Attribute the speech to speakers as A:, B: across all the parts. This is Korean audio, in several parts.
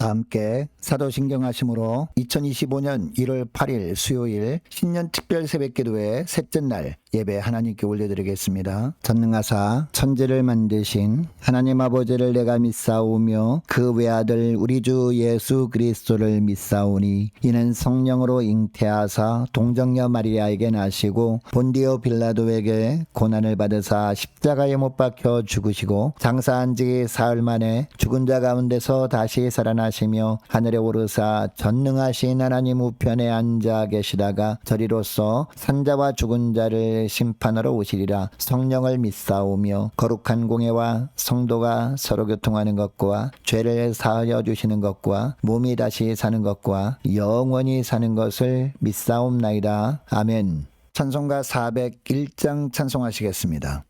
A: 다 함께 사도신경 하심으로 2025년 1월 8일 수요일 신년 특별 새벽기도회 셋째 날 예배 하나님께 올려드리겠습니다. 전능하사 천지를 만드신 하나님 아버지를 내가 믿사오며 그 외아들 우리 주 예수 그리스도를 믿사오니 이는 성령으로 잉태하사 동정녀 마리아에게 나시고 본디오 빌라도에게 고난을 받으사 십자가에 못 박혀 죽으시고 장사한 지 사흘 만에 죽은 자 가운데서 다시 살아나시며 하늘에 오르사 전능하신 하나님 우편에 앉아 계시다가 저리로서 산자와 죽은 자를 심판하러 오시리라. 성령을 믿사오며 거룩한 공예와 성도가 서로 교통하는 것과 죄를 사하여 주시는 것과 몸이 다시 사는 것과 영원히 사는 것을 믿사옵나이다. 아멘. 찬송가 401장 찬송하시겠습니다.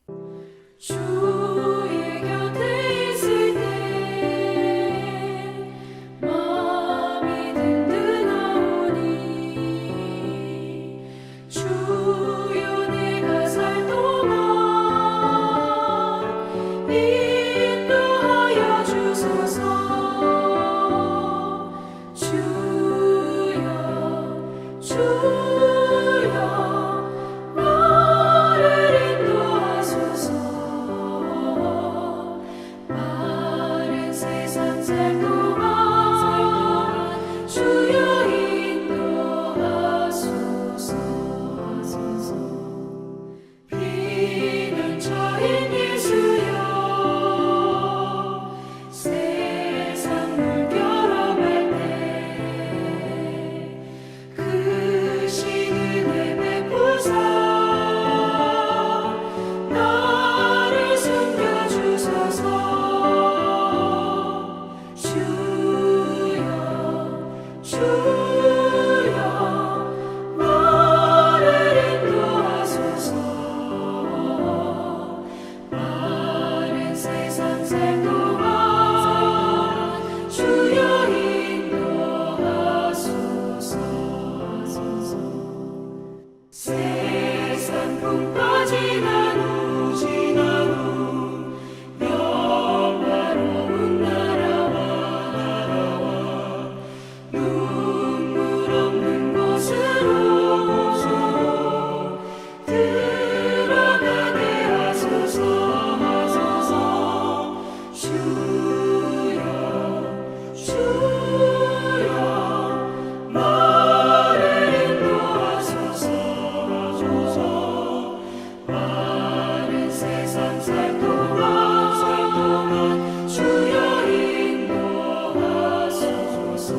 B: 주의 곁에 있을 때 마음이 든든하오니 주여 내가 살 동안 인도하여 주소서. 주여 나를 인도하소서. 마른 세상 살 동안 주여 인도하소서. 피난처인 예수여 세상 물결어갈 때 크신 은혜 베푸사 나를 숨겨주소서. 주여 나를 인도하소서. 마른 세상 살 동안 주여 인도하소서. 세상 풍파 지난 후 영화로운 나라와 눈물 없는 곳으로 들어가게 하소서. 주여 나를 인도하소서. 마른 세상 살 동안 주여 인도하소서.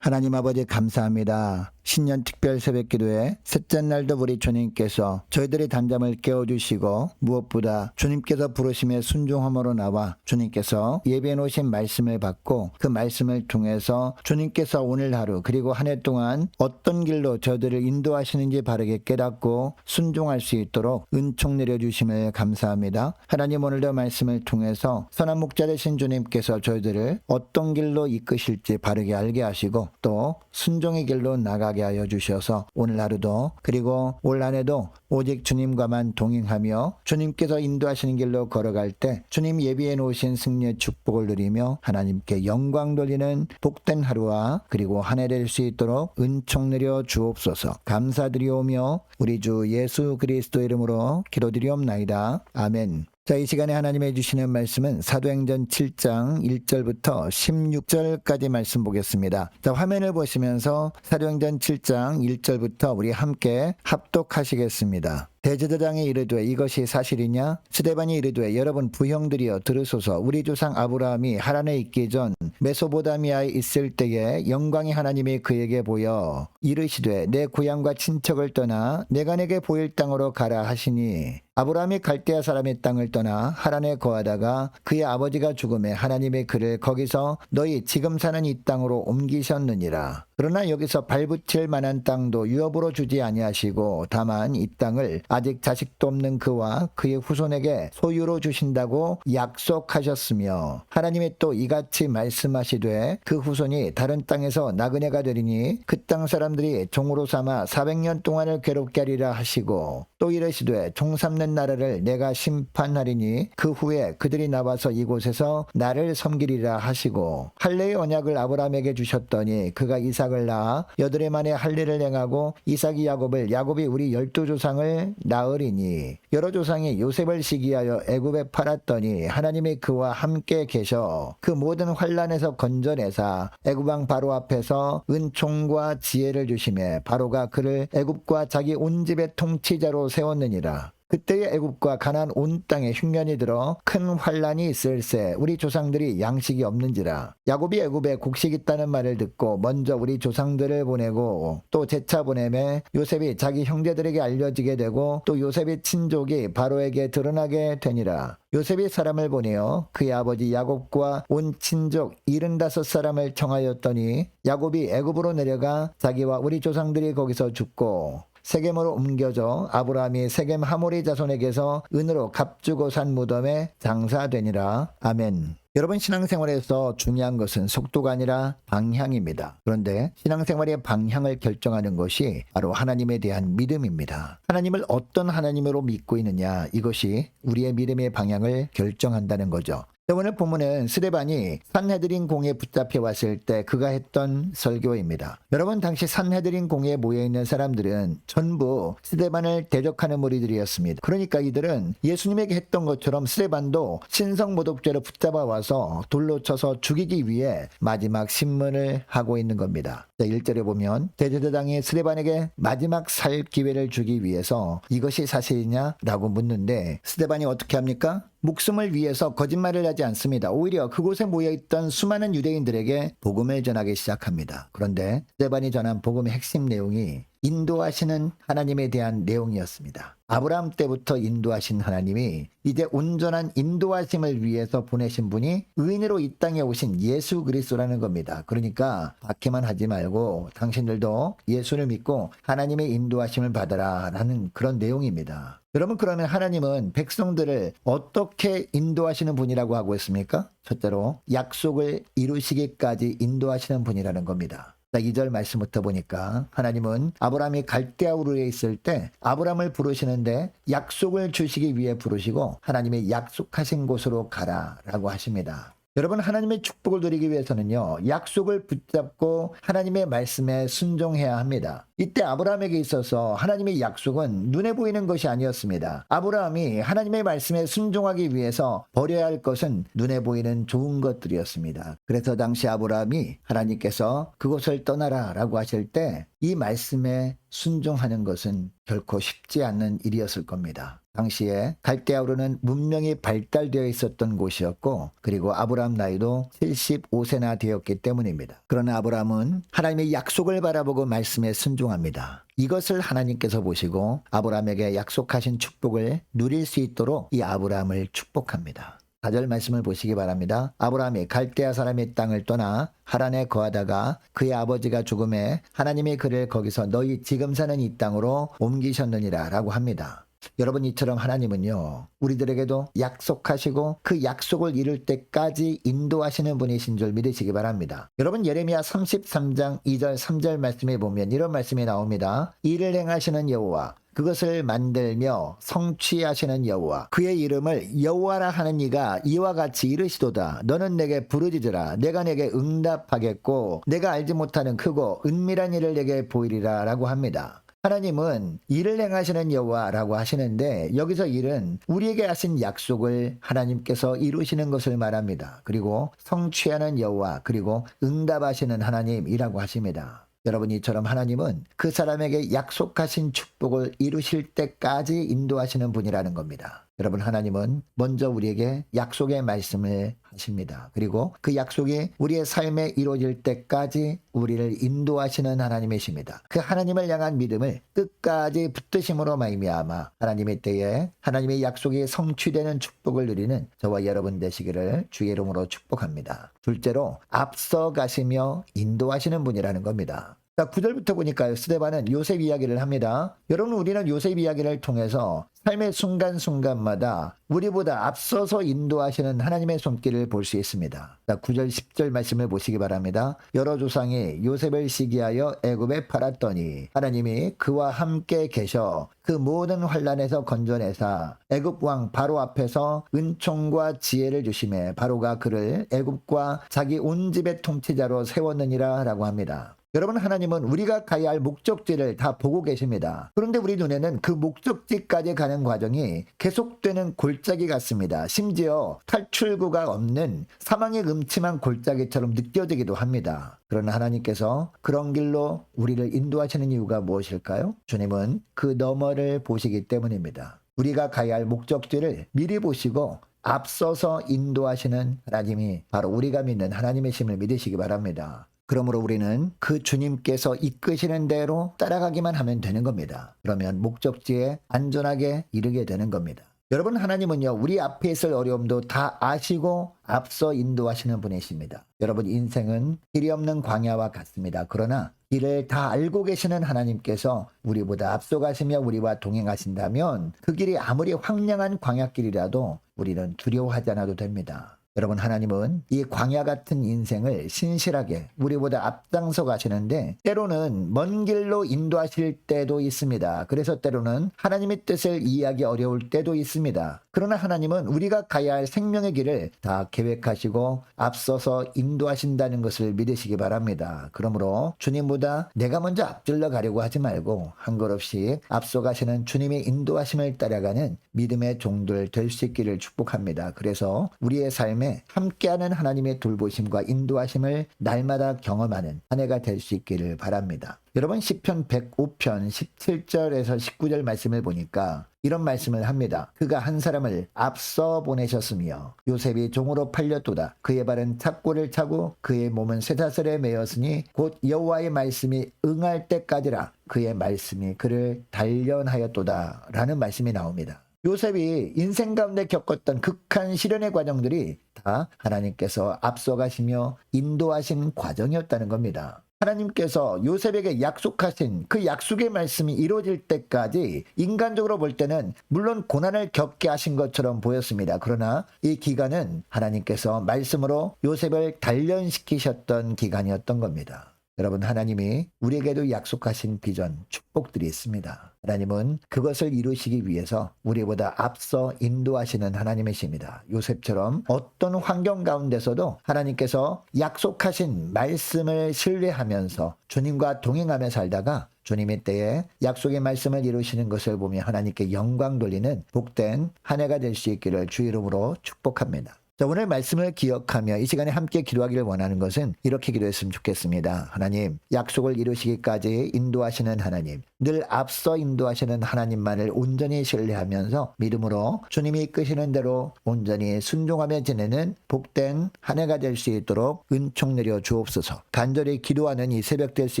A: 하나님 아버지 감사합니다. 신년 특별 새벽기도회 셋째 날도 우리 주님께서 저희들의 단잠을 깨워주시고 무엇보다 주님께서 부르심에 순종함으로 나와 주님께서 예배해 놓으신 말씀을 받고 그 말씀을 통해서 주님께서 오늘 하루 그리고 한 해 동안 어떤 길로 저희들을 인도하시는지 바르게 깨닫고 순종할 수 있도록 은총 내려주심을 감사합니다. 하나님 오늘도 말씀을 통해서 선한 목자 되신 주님께서 저희들을 어떤 길로 이끄실지 바르게 알게 하시고 또 순종의 길로 나가게 하여 주셔서 오늘 하루도 그리고 올 한 해도 오직 주님과만 동행하며 주님께서 인도하시는 길로 걸어갈 때 주님 예비해 놓으신 승리의 축복을 누리며 하나님께 영광 돌리는 복된 하루와 그리고 한 해 될 수 있도록 은총 내려 주옵소서. 감사드리오며 우리 주 예수 그리스도 이름으로 기도드리옵나이다. 아멘. 자, 이 시간에 하나님이 주시는 말씀은 사도행전 7장 1절부터 16절까지 말씀 보겠습니다. 자, 화면을 보시면서 사도행전 7장 1절부터 우리 함께 합독하시겠습니다. 대제사장이 이르되 이것이 사실이냐? 스데반이 이르되 여러분 부형들이여 들으소서. 우리 조상 아브라함이 하란에 있기 전 메소보다미아에 있을 때에 영광이 하나님이 그에게 보여 이르시되 내 고향과 친척을 떠나 내가 내게 보일 땅으로 가라 하시니 아브라함이 갈대아 사람의 땅을 떠나 하란에 거하다가 그의 아버지가 죽음에 하나님의 그를 거기서 너희 지금 사는 이 땅으로 옮기셨느니라. 그러나 여기서 발붙일 만한 땅도 유업으로 주지 아니하시고 다만 이 땅을 아직 자식도 없는 그와 그의 후손에게 소유로 주신다고 약속하셨으며 하나님이 또 이같이 말씀하시되 그 후손이 다른 땅에서 나그네가 되리니 그 땅 사람들이 종으로 삼아 400년 동안을 괴롭게 하리라 하시고 또 이르시되 종 삼는 나라를 내가 심판하리니 그 후에 그들이 나와서 이곳에서 나를 섬기리라 하시고 할례의 언약을 아브라함에게 주셨더니 그가 이삭을 낳아 여드레 만에 할례를 행하고 이삭이 야곱을 야곱이 우리 12조상을 낳으리니 여러 조상이 요셉을 시기하여 애굽에 팔았더니 하나님이 그와 함께 계셔 그 모든 환난에서 건져내사 애굽 왕 바로 앞에서 은총과 지혜를 주시매 바로가 그를 애굽과 자기 온 집의 통치자로 세웠느니라. 그때의 애굽과 가나안 온 땅에 흉년이 들어 큰 환란이 있을세 우리 조상들이 양식이 없는지라. 야곱이 애굽에 곡식 있다는 말을 듣고 먼저 우리 조상들을 보내고 또 재차 보내매 요셉이 자기 형제들에게 알려지게 되고 또 요셉의 친족이 바로에게 드러나게 되니라. 요셉이 사람을 보내어 그의 아버지 야곱과 온 친족 75사람을 청하였더니 야곱이 애굽으로 내려가 자기와 우리 조상들이 거기서 죽고 세겜으로 옮겨져 아브라함이 세겜 하모리 자손에게서 은으로 값주고 산 무덤에 장사되니라. 아멘. 여러분 신앙생활에서 중요한 것은 속도가 아니라 방향입니다. 그런데 신앙생활의 방향을 결정하는 것이 바로 하나님에 대한 믿음입니다. 하나님을 어떤 하나님으로 믿고 있느냐 이것이 우리의 믿음의 방향을 결정한다는 거죠. 오늘 본문은 스데반이 산헤드린 공에 붙잡혀 왔을 때 그가 했던 설교입니다. 여러분 당시 산헤드린 공에 모여있는 사람들은 전부 스데반을 대적하는 무리들이었습니다. 그러니까 이들은 예수님에게 했던 것처럼 스데반도 신성모독죄로 붙잡아 와서 돌로 쳐서 죽이기 위해 마지막 신문을 하고 있는 겁니다. 1절에 보면 대제사장이 스데반에게 마지막 살 기회를 주기 위해서 이것이 사실이냐? 라고 묻는데 스데반이 어떻게 합니까? 목숨을 위해서 거짓말을 하지 않습니다. 오히려 그곳에 모여있던 수많은 유대인들에게 복음을 전하기 시작합니다. 그런데 스데반이 전한 복음의 핵심 내용이 인도하시는 하나님에 대한 내용이었습니다. 아브라함 때부터 인도하신 하나님이 이제 온전한 인도하심을 위해서 보내신 분이 의인으로 이 땅에 오신 예수 그리스도라는 겁니다. 그러니까 박해만 하지 말고 당신들도 예수를 믿고 하나님의 인도하심을 받아라 라는 그런 내용입니다. 여러분 그러면 하나님은 백성들을 어떻게 인도하시는 분이라고 하고 있습니까? 첫째로 약속을 이루시기까지 인도하시는 분이라는 겁니다. 2절 말씀부터 보니까 하나님은 아브라함이 갈대아 우르에 있을 때 아브라함을 부르시는데 약속을 주시기 위해 부르시고 하나님이 약속하신 곳으로 가라라고 하십니다. 여러분 하나님의 축복을 누리기 위해서는요 약속을 붙잡고 하나님의 말씀에 순종해야 합니다. 이때 아브라함에게 있어서 하나님의 약속은 눈에 보이는 것이 아니었습니다. 아브라함이 하나님의 말씀에 순종하기 위해서 버려야 할 것은 눈에 보이는 좋은 것들이었습니다. 그래서 당시 아브라함이 하나님께서 그곳을 떠나라 라고 하실 때 이 말씀에 순종하는 것은 결코 쉽지 않는 일이었을 겁니다. 당시에 갈대아우르는 문명이 발달되어 있었던 곳이었고 그리고 아브라함 나이도 75세나 되었기 때문입니다. 그러나 아브라함은 하나님의 약속을 바라보고 말씀에 순종합니다. 이것을 하나님께서 보시고 아브라함에게 약속하신 축복을 누릴 수 있도록 이 아브라함을 축복합니다. 4절 말씀을 보시기 바랍니다. 아브라함이 갈대아 사람의 땅을 떠나 하란에 거하다가 그의 아버지가 죽음에 하나님이 그를 거기서 너희 지금 사는 이 땅으로 옮기셨느니라 라고 합니다. 여러분 이처럼 하나님은요 우리들에게도 약속하시고 그 약속을 이룰 때까지 인도하시는 분이신 줄 믿으시기 바랍니다. 여러분 예레미야 33장 2절 3절 말씀에 보면 이런 말씀이 나옵니다. 이를 행하시는 여호와 그것을 만들며 성취하시는 여호와 그의 이름을 여호와라 하는 이가 이와 같이 이르시도다. 너는 내게 부르짖으라. 내가 내게 응답하겠고 내가 알지 못하는 크고 은밀한 일을 내게 보이리라 라고 합니다. 하나님은 일을 행하시는 여호와라고 하시는데 여기서 일은 우리에게 하신 약속을 하나님께서 이루시는 것을 말합니다. 그리고 성취하는 여호와 그리고 응답하시는 하나님이라고 하십니다. 여러분 이처럼 하나님은 그 사람에게 약속하신 축복을 이루실 때까지 인도하시는 분이라는 겁니다. 여러분, 하나님은 먼저 우리에게 약속의 말씀을 하십니다. 그리고 그 약속이 우리의 삶에 이루어질 때까지 우리를 인도하시는 하나님이십니다. 그 하나님을 향한 믿음을 끝까지 붙드심으로 말미암아 하나님의 때에 하나님의 약속이 성취되는 축복을 누리는 저와 여러분 되시기를 주의 이름으로 축복합니다. 둘째로 앞서 가시며 인도하시는 분이라는 겁니다. 자, 9절부터 보니까요, 스데반은 요셉 이야기를 합니다. 여러분, 우리는 요셉 이야기를 통해서 삶의 순간순간마다 우리보다 앞서서 인도하시는 하나님의 손길을 볼 수 있습니다. 자, 9절 10절 말씀을 보시기 바랍니다. 여러 조상이 요셉을 시기하여 애굽에 팔았더니 하나님이 그와 함께 계셔 그 모든 환난에서 건져내사 애굽 왕 바로 앞에서 은총과 지혜를 주심에 바로가 그를 애굽과 자기 온 집의 통치자로 세웠느니라 라고 합니다. 여러분, 하나님은 우리가 가야 할 목적지를 다 보고 계십니다. 그런데 우리 눈에는 그 목적지까지 가는 과정이 계속되는 골짜기 같습니다. 심지어 탈출구가 없는 사망의 음침한 골짜기처럼 느껴지기도 합니다. 그러나 하나님께서 그런 길로 우리를 인도하시는 이유가 무엇일까요? 주님은 그 너머를 보시기 때문입니다. 우리가 가야 할 목적지를 미리 보시고 앞서서 인도하시는 하나님이 바로 우리가 믿는 하나님이심을 믿으시기 바랍니다. 그러므로 우리는 그 주님께서 이끄시는 대로 따라가기만 하면 되는 겁니다. 그러면 목적지에 안전하게 이르게 되는 겁니다. 여러분, 하나님은요, 우리 앞에 있을 어려움도 다 아시고 앞서 인도하시는 분이십니다. 여러분, 인생은 길이 없는 광야와 같습니다. 그러나 길을 다 알고 계시는 하나님께서 우리보다 앞서가시며 우리와 동행하신다면 그 길이 아무리 황량한 광야길이라도 우리는 두려워하지 않아도 됩니다. 여러분, 하나님은 이 광야 같은 인생을 신실하게 우리보다 앞장서 가시는데 때로는 먼 길로 인도하실 때도 있습니다. 그래서 때로는 하나님의 뜻을 이해하기 어려울 때도 있습니다. 그러나 하나님은 우리가 가야 할 생명의 길을 다 계획하시고 앞서서 인도하신다는 것을 믿으시기 바랍니다. 그러므로 주님보다 내가 먼저 앞질러 가려고 하지 말고 한 걸음씩 앞서 가시는 주님의 인도하심을 따라가는 믿음의 종들 될 수 있기를 축복합니다. 그래서 우리의 삶에 함께하는 하나님의 돌보심과 인도하심을 날마다 경험하는 한 해가 될 수 있기를 바랍니다. 여러분, 시편 105편 17절에서 19절 말씀을 보니까 이런 말씀을 합니다. 그가 한 사람을 앞서 보내셨으며 요셉이 종으로 팔렸도다. 그의 발은 탑골을 차고 그의 몸은 쇠사슬에 매였으니 곧 여호와의 말씀이 응할 때까지라 그의 말씀이 그를 단련하였도다 라는 말씀이 나옵니다. 요셉이 인생 가운데 겪었던 극한 시련의 과정들이 다 하나님께서 앞서가시며 인도하신 과정이었다는 겁니다. 하나님께서 요셉에게 약속하신 그 약속의 말씀이 이루어질 때까지 인간적으로 볼 때는 물론 고난을 겪게 하신 것처럼 보였습니다. 그러나 이 기간은 하나님께서 말씀으로 요셉을 단련시키셨던 기간이었던 겁니다. 여러분, 하나님이 우리에게도 약속하신 비전, 축복들이 있습니다. 하나님은 그것을 이루시기 위해서 우리보다 앞서 인도하시는 하나님이십니다. 요셉처럼 어떤 환경 가운데서도 하나님께서 약속하신 말씀을 신뢰하면서 주님과 동행하며 살다가 주님의 때에 약속의 말씀을 이루시는 것을 보며 하나님께 영광 돌리는 복된 한 해가 될 수 있기를 주 이름으로 축복합니다. 자, 오늘 말씀을 기억하며 이 시간에 함께 기도하기를 원하는 것은 이렇게 기도했으면 좋겠습니다. 하나님, 약속을 이루시기까지 인도하시는 하나님, 늘 앞서 인도하시는 하나님만을 온전히 신뢰하면서 믿음으로 주님이 이끄시는 대로 온전히 순종하며 지내는 복된 한 해가 될 수 있도록 은총 내려 주옵소서. 간절히 기도하는 이 새벽 될 수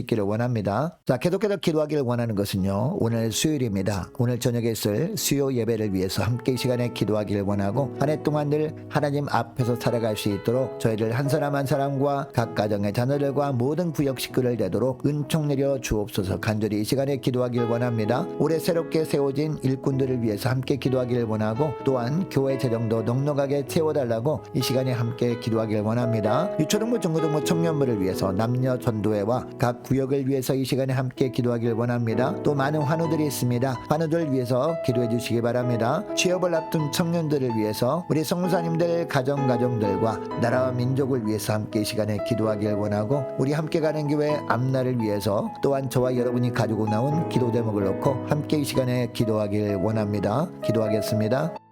A: 있기를 원합니다. 자, 계속해서 기도하기를 원하는 것은요, 오늘 수요일입니다. 오늘 저녁에 있을 수요 예배를 위해서 함께 이 시간에 기도하기를 원하고 한 해 동안 늘 하나님 앞에서 살아갈 수 있도록 저희들 한 사람 한 사람과 각 가정의 자녀들과 모든 구역 식구를 되도록 은총 내려 주옵소서. 간절히 이 시간에 기도하길 원합니다. 올해 새롭게 세워진 일꾼들을 위해서 함께 기도하기를 원하고 또한 교회 재정도 넉넉하게 채워달라고 이 시간에 함께 기도하길 원합니다. 유초등부 중고등부 청년부를 위해서 남녀 전도회와 각 구역을 위해서 이 시간에 함께 기도하길 원합니다. 또 많은 환우들이 있습니다. 환우들 위해서 기도해 주시기 바랍니다. 취업을 앞둔 청년들을 위해서 우리 성도사님들 가정들과 나라와 민족을 위해서 함께 이 시간에 기도하길 원하고 우리 함께 가는 교회 앞날을 위해서 또한 저와 여러분이 가지고 나온 기도 제목을 놓고 함께 이 시간에 기도하길 원합니다. 기도하겠습니다.